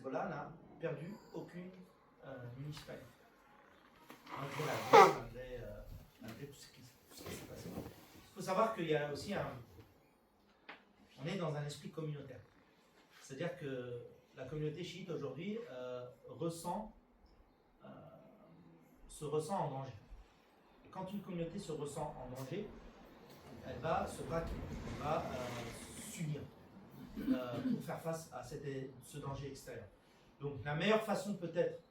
Hezbollah n'a perdu aucune municipalité. Malgré la guerre, malgré tout ce qui s'est passé. Il faut savoir qu'il y a aussi on est dans un esprit communautaire. C'est-à-dire que la communauté chiite aujourd'hui se ressent en danger. Et quand une communauté se ressent en danger, elle va se braquer, elle va s'unir pour faire face à ce danger extérieur. Donc la meilleure façon peut-être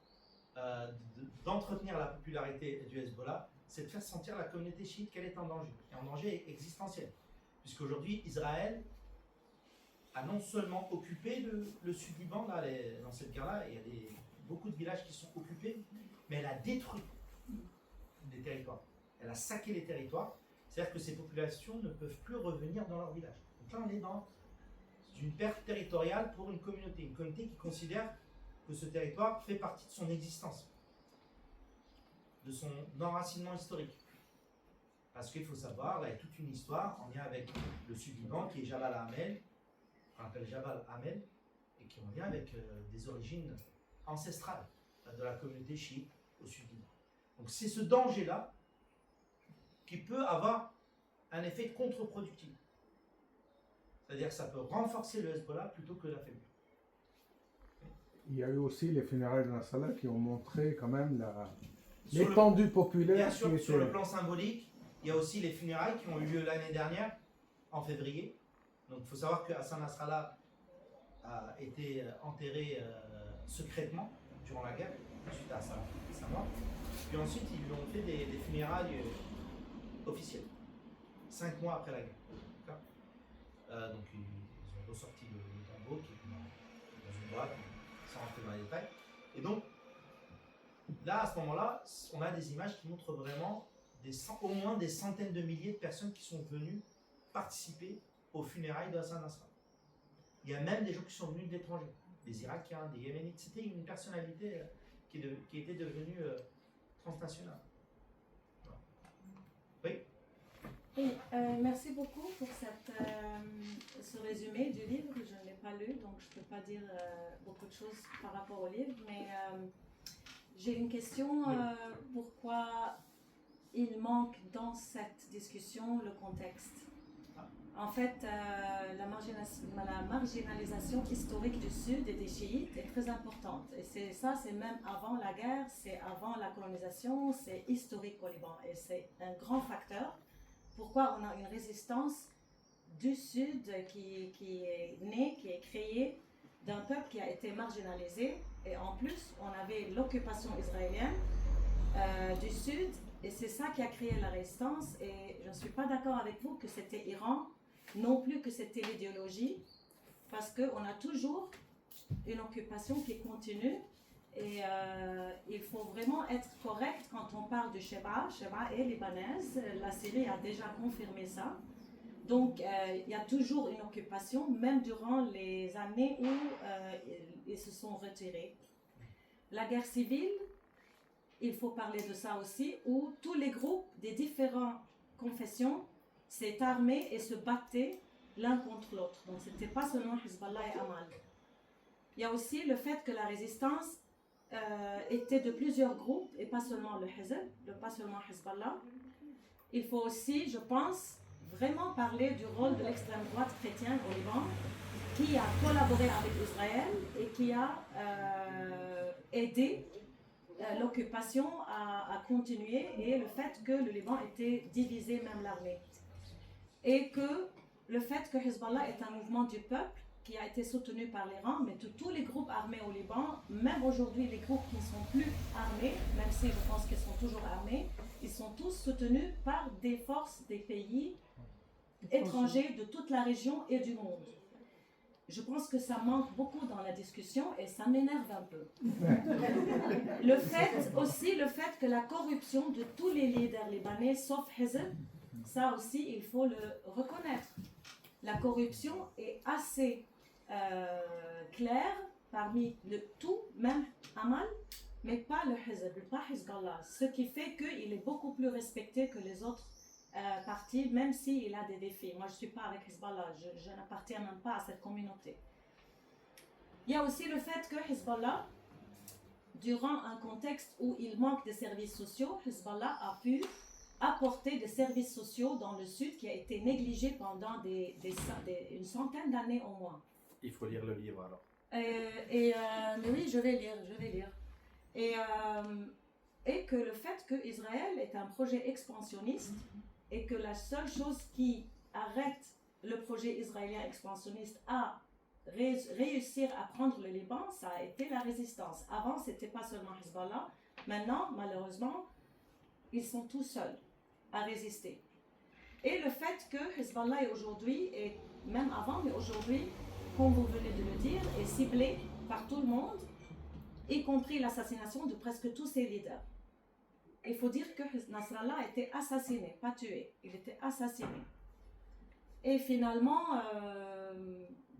d'entretenir la popularité du Hezbollah, c'est de faire sentir la communauté chiite qu'elle est en danger, et en danger existentiel. Puisqu'aujourd'hui, Israël a non seulement occupé le sud Liban, là, dans cette guerre-là, il y a beaucoup de villages qui sont occupés, mais elle a détruit des territoires. Elle a saqué les territoires, c'est-à-dire que ces populations ne peuvent plus revenir dans leur village. Donc là, on est dans une perte territoriale pour une communauté qui considère que ce territoire fait partie de son existence, de son enracinement historique. Parce qu'il faut savoir, là, il y a toute une histoire en lien avec le sud-Liban, qui est Jabal Hamel, qu'on appelle Jabal Hamel, et qui est en lien avec des origines ancestrales de la communauté chiite au sud-Liban. Donc c'est ce danger-là qui peut avoir un effet contre-productif. C'est-à-dire que ça peut renforcer le Hezbollah plutôt que l'affaiblir. Il y a eu aussi les funérailles de Nasrallah qui ont montré quand même l'étendue populaire. Bien sûr, sur le plan symbolique, il y a aussi les funérailles qui ont eu lieu l'année dernière, en février. Donc il faut savoir que Hassan Nasrallah a été enterré secrètement durant la guerre, suite à sa mort. Puis ensuite, ils lui ont fait des funérailles officielles, 5 mois après la guerre. Donc ils ont ressorti le tombeau qui est dans une boîte, sans rentrer dans les détails. Et donc, là, à ce moment-là, on a des images qui montrent vraiment au moins des centaines de milliers de personnes qui sont venues participer aux funérailles de Hassan Nasrallah. Il y a même des gens qui sont venus de l'étranger, des Irakiens, des Yéménites. C'était une personnalité qui était devenue transnationale. Oui. Et, merci beaucoup pour ce résumé du livre. Je ne l'ai pas lu, donc je ne peux pas dire beaucoup de choses par rapport au livre, mais j'ai une question. Pourquoi il manque dans cette discussion le contexte? En fait, la marginalisation historique du Sud et des chiites est très importante. Et c'est même avant la guerre, c'est avant la colonisation, c'est historique au Liban. Et c'est un grand facteur. Pourquoi on a une résistance du Sud qui est née, qui est créée d'un peuple qui a été marginalisé. Et en plus, on avait l'occupation israélienne du Sud. Et c'est ça qui a créé la résistance. Et je ne suis pas d'accord avec vous que c'était Iran, non plus que c'était l'idéologie, parce qu'on a toujours une occupation qui continue. Et il faut vraiment être correct quand on parle du Sheba. Sheba est libanaise, la Syrie a déjà confirmé ça. Donc il y a toujours une occupation, même durant les années où ils se sont retirés. La guerre civile, il faut parler de ça aussi, où tous les groupes des différentes confessions s'est armés et se battaient l'un contre l'autre. Donc ce n'était pas seulement Hezbollah et Amal. Il y a aussi le fait que la résistance était de plusieurs groupes et pas seulement le Hezb, pas seulement Hezbollah. Il faut aussi, je pense, vraiment parler du rôle de l'extrême droite chrétienne au Liban, qui a collaboré avec Israël et qui a aidé l'occupation à continuer, et le fait que le Liban était divisé, même l'armée. Et que le fait que Hezbollah est un mouvement du peuple qui a été soutenu par l'Iran, mais tous les groupes armés au Liban, même aujourd'hui les groupes qui ne sont plus armés, même si je pense qu'ils sont toujours armés, ils sont tous soutenus par des forces des pays étrangers de toute la région et du monde. Je pense que ça manque beaucoup dans la discussion et ça m'énerve un peu. Le fait que la corruption de tous les leaders libanais, sauf Hezb, ça aussi il faut le reconnaître. La corruption est assez claire parmi le tout, même Amal, mais pas le Hezb, pas Hezbollah. Ce qui fait qu'il est beaucoup plus respecté que les autres partis, même s'il a des défis. Moi, je ne suis pas avec Hezbollah, je n'appartiens même pas à cette communauté. Il y a aussi le fait que Hezbollah, durant un contexte où il manque de services sociaux, Hezbollah a pu apporter des services sociaux dans le sud qui a été négligé pendant une centaine d'années au moins. Il faut lire le livre alors. Mais oui, je vais lire. Et que le fait que Israël est un projet expansionniste et que la seule chose qui arrête le projet israélien expansionniste à réussir à prendre le Liban, ça a été la résistance. Avant, c'était pas seulement Hezbollah. Maintenant, malheureusement, ils sont tout seuls à résister. Et le fait que Hezbollah est aujourd'hui, et même avant, mais aujourd'hui, comme vous venez de le dire, est ciblé par tout le monde, y compris l'assassination de presque tous ses leaders. Il faut dire que Nasrallah a été assassiné, pas tué, il était assassiné. Et finalement,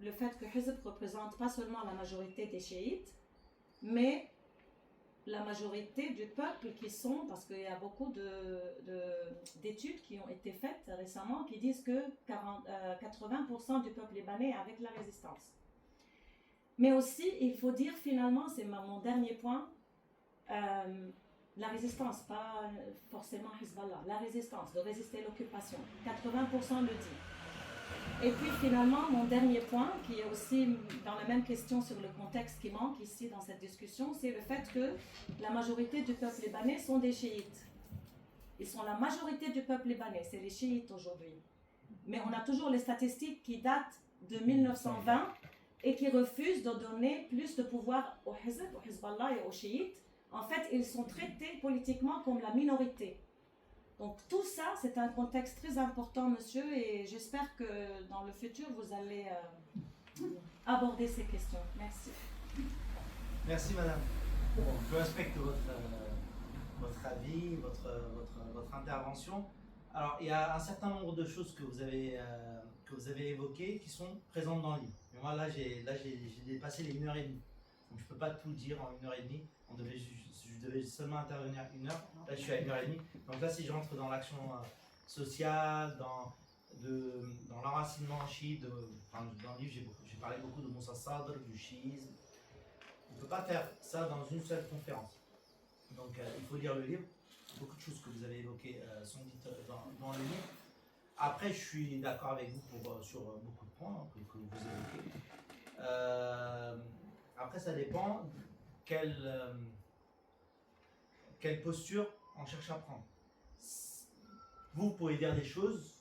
le fait que Hizb représente pas seulement la majorité des chiites, mais la majorité du peuple qui sont, parce qu'il y a beaucoup d'études qui ont été faites récemment qui disent que 80% du peuple libanais est avec la résistance. Mais aussi, il faut dire finalement, c'est mon dernier point, la résistance, pas forcément Hezbollah, la résistance, de résister à l'occupation. 80% le dit. Et puis finalement, mon dernier point, qui est aussi dans la même question sur le contexte qui manque ici dans cette discussion, c'est le fait que la majorité du peuple libanais sont des chiites. Ils sont la majorité du peuple libanais, c'est les chiites aujourd'hui. Mais on a toujours les statistiques qui datent de 1920 et qui refusent de donner plus de pouvoir au Hizb, au Hezbollah et aux chiites. En fait, ils sont traités politiquement comme la minorité. Donc tout ça, c'est un contexte très important, monsieur, et j'espère que dans le futur, vous allez aborder ces questions. Merci. Merci, madame. Je respecte votre avis, votre intervention. Alors, il y a un certain nombre de choses que vous avez évoquées qui sont présentes dans le livre. Mais moi, là, j'ai dépassé les 1h30. Donc, je ne peux pas tout dire en 1h30. Je devais seulement intervenir 1 heure. Là, je suis à 1h30. Donc là, si je rentre dans l'action sociale, dans l'enracinement chiite, dans le livre, j'ai parlé beaucoup de Moussa Sadr, du chiisme. On ne peut pas faire ça dans une seule conférence. Donc, il faut lire le livre. Beaucoup de choses que vous avez évoquées sont dites dans le livre. Après, je suis d'accord avec vous sur beaucoup de points que vous évoquez. Après, ça dépend quelle posture on cherche à prendre. Vous pouvez dire des choses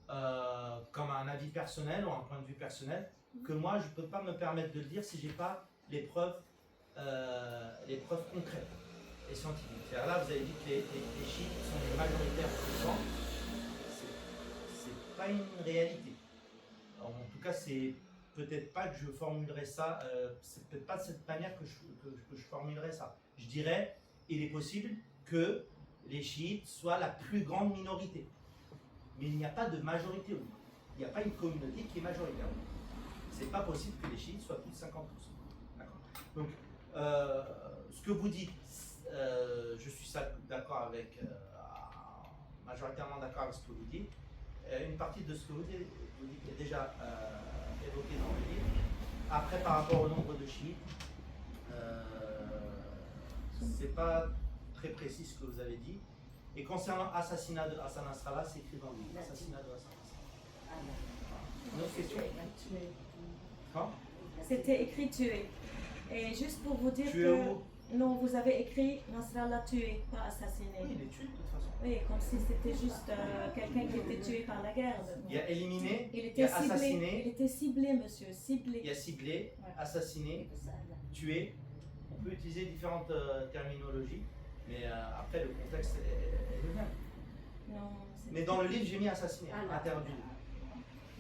comme un avis personnel ou un point de vue personnel que moi, je ne peux pas me permettre de le dire si je n'ai pas les preuves concrètes et scientifiques. C'est-à-dire là, vous avez dit que les chiites sont les majoritaires présents. C'est pas une réalité. Alors, en tout cas, c'est peut-être pas que je formulerai ça, c'est peut-être pas de cette manière que je formulerai ça. Je dirais, il est possible que les chiites soient la plus grande minorité. Mais il n'y a pas de majorité. Il n'y a pas une communauté qui est majoritaire. C'est pas possible que les chiites soient plus de 50%. D'accord. Donc, ce que vous dites, je suis d'accord avec, majoritairement d'accord avec ce que vous dites. Une partie de ce que vous dites est déjà évoquée dans le livre. Après, par rapport au nombre de chiites, c'est pas très précis ce que vous avez dit. Et concernant l'assassinat de Hassan Nasrallah, c'est écrit dans le livre. L'assassinat de Hassan Nasrallah. Une autre question? Quand? C'était écrit tué. Et juste pour vous dire tué que... où? Non, vous avez écrit Nasrallah tué, pas assassiné. Oui, il est tué de toute façon. Oui, comme si c'était juste quelqu'un qui était tué par la guerre. Il y a éliminé, Il il y était a ciblé, assassiné, il était ciblé, monsieur, ciblé. il y a ciblé, Ouais. assassiné, tué. On peut utiliser différentes terminologies, mais après le contexte est le même. Non, c'est- Mais dans le livre, j'ai mis assassiné, à l'intérieur du livre.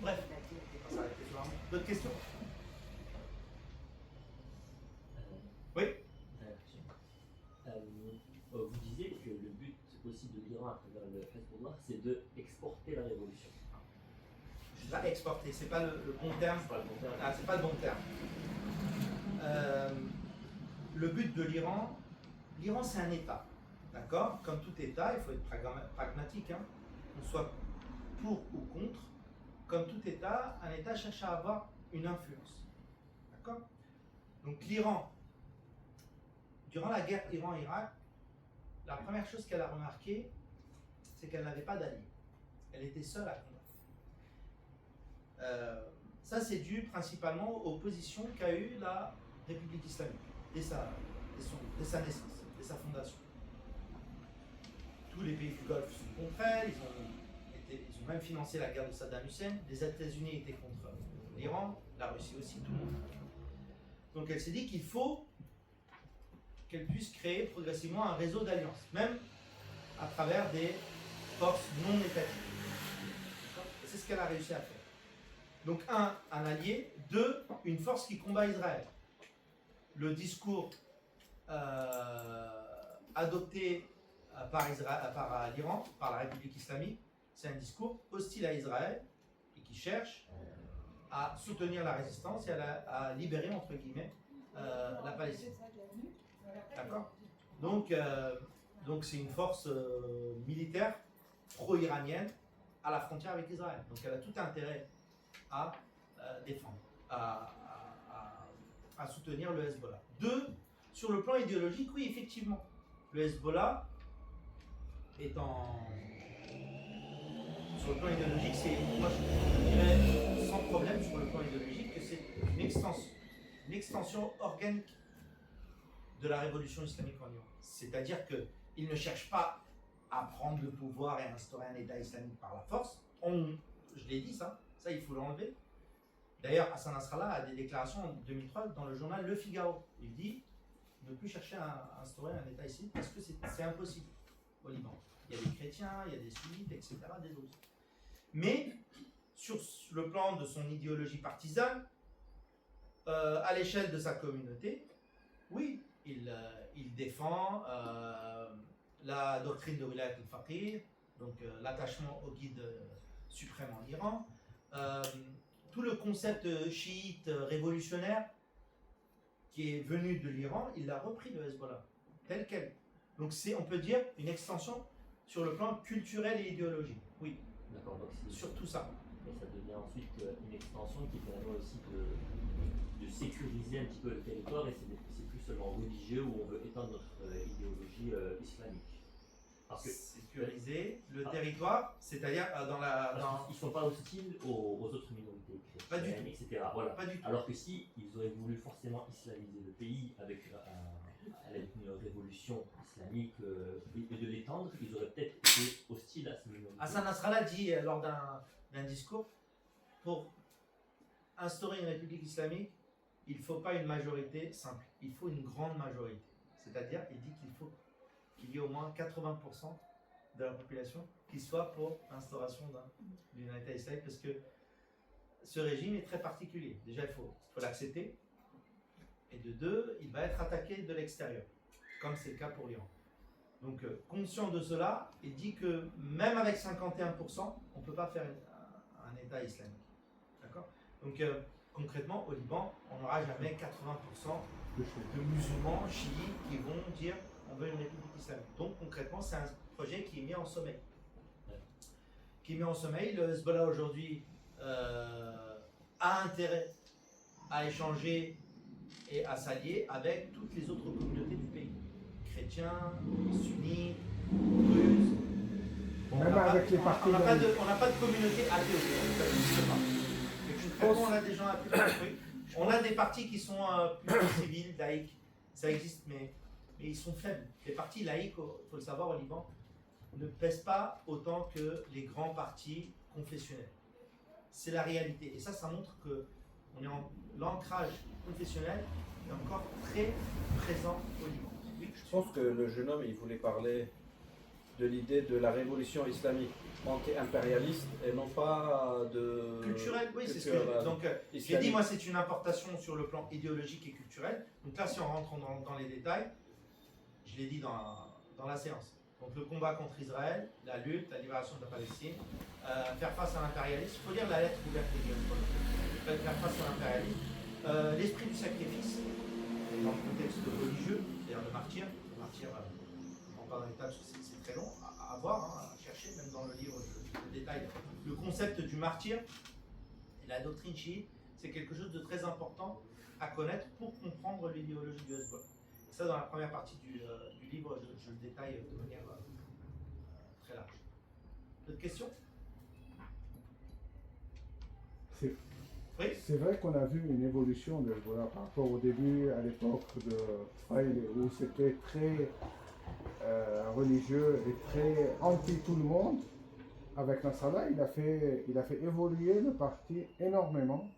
Bref, on va s'arrêter sur un mot. D'autres questions? Oui? Vous disiez que le but aussi de l'Iran à travers le Hezbollah, c'est de exporter la révolution. Je dis pas exporter, c'est pas le bon terme. C'est pas le bon terme. Ah, c'est pas le bon terme. Le but de l'Iran c'est un État, d'accord? Comme tout État, il faut être pragmatique, hein? Qu'on soit pour ou contre. Comme tout État, un État cherche à avoir une influence, D'accord? Donc l'Iran, durant la guerre Iran-Irak, la première chose qu'elle a remarqué, c'est qu'elle n'avait pas d'alliés. Elle était seule à combattre. Ça, c'est dû principalement aux positions qu'a eues la République islamique dès sa naissance, dès sa fondation. Tous les pays du Golfe sont contre elle, ils ont même financé la guerre de Saddam Hussein. Les États-Unis étaient contre l'Iran, la Russie aussi, tout le monde. Donc elle s'est dit qu'il faut qu'elle puisse créer progressivement un réseau d'alliances, même à travers des forces non étatiques. C'est ce qu'elle a réussi à faire. Donc un allié, deux, une force qui combat Israël. Le discours adopté par l'Iran, par la République islamique, c'est un discours hostile à Israël et qui cherche à soutenir la résistance et à libérer, entre guillemets, la Palestine. D'accord? Donc c'est une force militaire pro-iranienne à la frontière avec Israël. Donc elle a tout intérêt à défendre, à soutenir le Hezbollah. Deux, sur le plan idéologique, oui, effectivement, le Hezbollah est sur le plan idéologique, moi je dirais sans problème sur le plan idéologique que c'est une extension organique de la révolution islamique en Iran. C'est-à-dire qu'ils ne cherchent pas à prendre le pouvoir et à instaurer un État islamique par la force. Je l'ai dit, ça il faut l'enlever. D'ailleurs, Hassan Nasrallah a des déclarations en 2003 dans le journal Le Figaro. Il dit ne plus chercher à instaurer un État islamique parce que c'est impossible au Liban. Il y a des chrétiens, il y a des sunnites, etc., des autres. Mais sur le plan de son idéologie partisane, à l'échelle de sa communauté, oui, il défend la doctrine de Wilayat al-Faqih, donc l'attachement au guide suprême en Iran, tout le concept chiite révolutionnaire qui est venu de l'Iran, il l'a repris de Hezbollah, tel quel. Donc c'est, on peut dire, une extension sur le plan culturel et idéologique. Oui. D'accord, donc sur tout ça. Et ça devient ensuite une extension qui permet aussi de sécuriser un petit peu le territoire, et c'est plus seulement religieux où on veut étendre notre idéologie islamique. Parce que sécuriser le territoire, c'est-à-dire ils ne sont pas hostiles aux autres minorités chrétiennes, etc. Voilà. Pas du tout. Alors que si ils auraient voulu forcément islamiser le pays avec une révolution islamique et de l'étendre, ils auraient peut-être été hostiles à ces minorités. Hassan Nasrallah dit lors d'un discours, pour instaurer une république islamique, il ne faut pas une majorité simple, il faut une grande majorité. C'est-à-dire, il dit qu'il faut qu'il y ait au moins 80% de la population qui soit pour l'instauration d'un État islamique, parce que ce régime est très particulier. Déjà, il faut l'accepter, et de deux, il va être attaqué de l'extérieur, comme c'est le cas pour l'Iran. Donc, conscient de cela, il dit que même avec 51%, on ne peut pas faire un État islamique. D'accord? Donc, concrètement, au Liban, on n'aura jamais 80% de musulmans chiites qui vont dire on veut une république islamique. Donc, concrètement, c'est un projet qui est mis en sommeil. Le Hezbollah aujourd'hui a intérêt à échanger et à s'allier avec toutes les autres communautés du pays. Chrétiens, sunnites, druzes. On n'a pas de communauté athée au pays, ça n'existe pas. On a des gens athées dans le truc. On a des partis qui sont plutôt civils, laïcs. Ça existe, mais ils sont faibles. Les partis laïcs, il faut le savoir, au Liban, ne pèsent pas autant que les grands partis confessionnels. C'est la réalité. Et ça montre que l'ancrage confessionnel est encore très présent au Liban. Oui. Je pense que le jeune homme, il voulait parler de l'idée de la révolution islamique anti-impérialiste et non pas de... Culturel, oui, c'est ce que j'ai dit. Donc, j'ai dit, moi, c'est une importation sur le plan idéologique et culturel. Donc là, si on rentre dans les détails, je l'ai dit dans la séance. Donc le combat contre Israël, la lutte, la libération de la Palestine, faire face à l'impérialisme. Il faut lire la lettre ouverte de Guillaume Paul. Faire face à l'impérialisme. L'esprit du sacrifice, dans le contexte religieux, c'est-à-dire le martyr. Le martyr, on parle d'un état, c'est très long à voir, à chercher, même dans le livre, le détail. Le concept du martyr et la doctrine chiite, c'est quelque chose de très important à connaître pour comprendre l'idéologie du Hezbollah. Et ça, dans la première partie du livre, je le détaille de manière très large. D'autres questions? Oui. C'est vrai qu'on a vu une évolution de Hezbollah par rapport au début, à l'époque de Freil, où c'était très religieux et très anti tout le monde. Avec Nasrallah, il a fait évoluer le parti énormément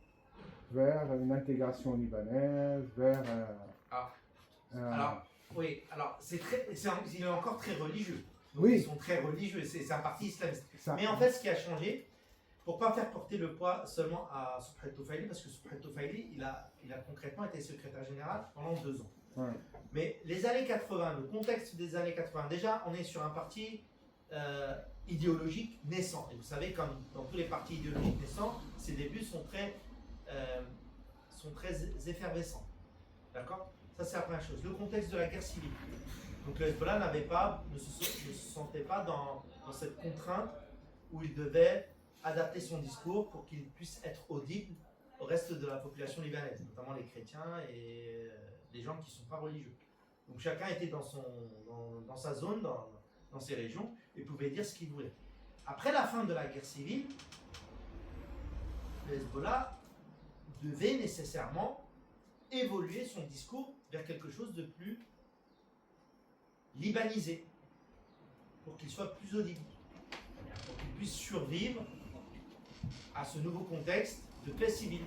vers une intégration libanaise, vers Alors, oui, alors il est encore très religieux. Donc, Oui. Ils sont très religieux, c'est un parti islamiste. ça. Mais en fait, ce qui a changé, pour ne pas faire porter le poids seulement à Subhat Tufayli, parce que Subhat Tufayli, il a concrètement été secrétaire général pendant 2 ans. Ouais. Mais les années 80, le contexte des années 80, déjà, on est sur un parti idéologique naissant. Et vous savez, comme dans tous les partis idéologiques naissants, ses débuts sont très effervescents. D'accord? Ça, c'est la première chose. Le contexte de la guerre civile. Donc le Hezbollah ne se sentait pas dans cette contrainte où il devait adapter son discours pour qu'il puisse être audible au reste de la population libanaise, notamment les chrétiens et les gens qui ne sont pas religieux. Donc chacun était dans sa zone, dans ses régions, et pouvait dire ce qu'il voulait. Après la fin de la guerre civile, le Hezbollah devait nécessairement évoluer son discours vers quelque chose de plus libanisé, pour qu'il soit plus audible, pour qu'il puisse survivre à ce nouveau contexte de paix civile.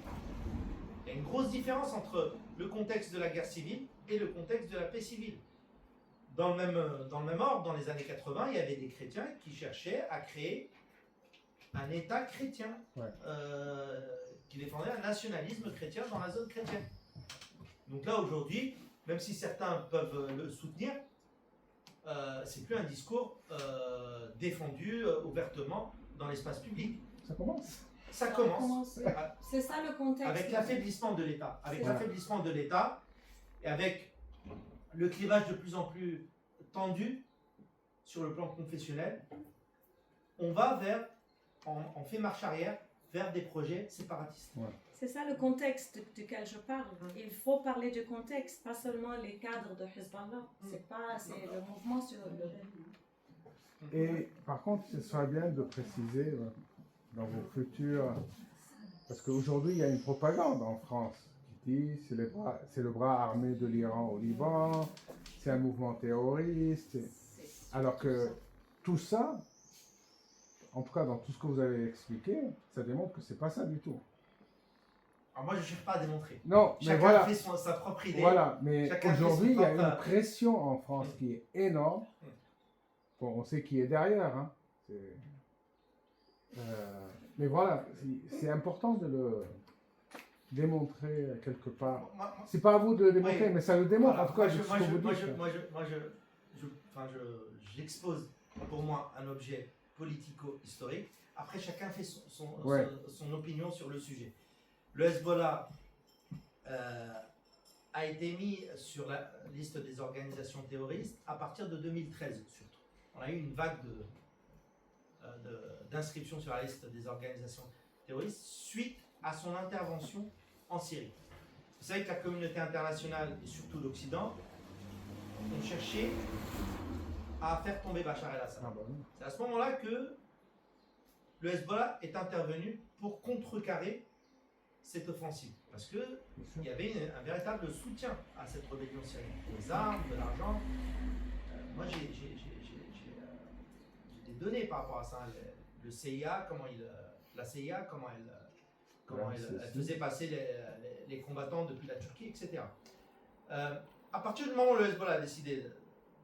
Il y a une grosse différence entre le contexte de la guerre civile et le contexte de la paix civile. Dans le même ordre, dans les années 80, il y avait des chrétiens qui cherchaient à créer un État chrétien, qui défendait un nationalisme chrétien dans la zone chrétienne. Donc là, aujourd'hui, même si certains peuvent le soutenir, c'est plus un discours défendu ouvertement dans l'espace public. Ça commence. Ça commence. C'est ça le contexte. Avec l'affaiblissement de l'État. Avec C'est l'affaiblissement de l'État et avec le clivage de plus en plus tendu sur le plan confessionnel, on fait marche arrière vers des projets séparatistes. Ouais. C'est ça le contexte duquel je parle. Il faut parler du contexte, pas seulement les cadres de Hezbollah. C'est le mouvement sur le... Et par contre, ce serait bien de préciser dans vos futurs, parce qu'aujourd'hui il y a une propagande en France qui dit c'est le bras armé de l'Iran au Liban, c'est un mouvement terroriste, alors que tout ça, en tout cas dans tout ce que vous avez expliqué, ça démontre que c'est pas ça du tout. Alors moi je ne cherche pas à démontrer. Non, mais Chacun voilà. fait sa propre idée. Voilà, mais Chacun fait aujourd'hui, il son y a propre- une pression en France qui est énorme. Bon, on sait qui est derrière. Hein. Mais voilà, c'est important de le démontrer quelque part. C'est pas à vous de le démontrer, Oui. mais ça le démontre. Voilà. En tout cas, ce que vous dites. J'expose pour moi un objet politico-historique. Après, chacun fait son opinion sur le sujet. Le Hezbollah a été mis sur la liste des organisations terroristes à partir de 2013 surtout. On a eu une vague d'inscription sur la liste des organisations terroristes suite à son intervention en Syrie. Vous savez que la communauté internationale et surtout l'Occident ont cherché à faire tomber Bachar el-Assad. Ah, bah oui. C'est à ce moment-là que le Hezbollah est intervenu pour contrecarrer cette offensive. Parce qu'il y avait un véritable soutien à cette rébellion syrienne. Des armes, de l'argent. Moi, j'ai des données par rapport à ça. Le CIA, la CIA, comment elle faisait passer les combattants depuis la Turquie, etc. À partir du moment où le Hezbollah a décidé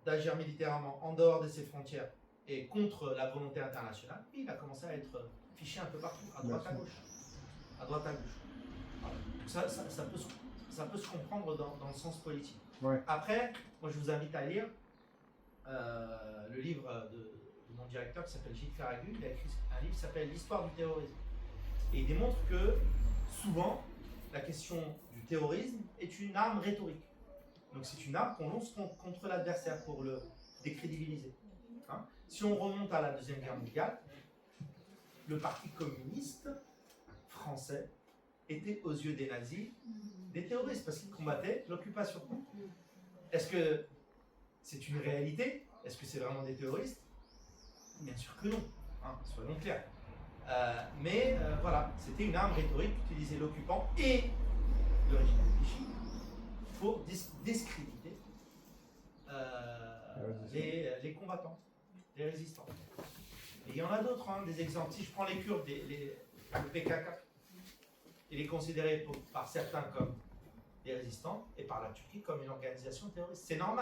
d'agir militairement en dehors de ses frontières et contre la volonté internationale, il a commencé à être fiché un peu partout, à droite à gauche. À droite à gauche. Voilà. Ça peut se comprendre dans le sens politique. Ouais. Après, moi je vous invite à lire le livre de mon directeur qui s'appelle Gilles Ferragut. Il a écrit un livre qui s'appelle L'histoire du terrorisme. Et il démontre que souvent, la question du terrorisme est une arme rhétorique. Donc c'est une arme qu'on lance contre l'adversaire pour le décrédibiliser. Hein? Si on remonte à la Deuxième Guerre mondiale, le Parti communiste français étaient aux yeux des nazis des terroristes parce qu'ils combattaient l'occupation. Est-ce que c'est une réalité? Est-ce que c'est vraiment des terroristes? Bien sûr que non, hein, soyons clairs. Mais voilà, c'était une arme rhétorique qu'utilisait l'occupant et le régime de Vichy pour discréditer les combattants, les résistants. Et il y en a d'autres, hein, des exemples. Si je prends les Kurdes, le PKK, il est considéré par certains comme des résistants et par la Turquie comme une organisation terroriste. C'est normal.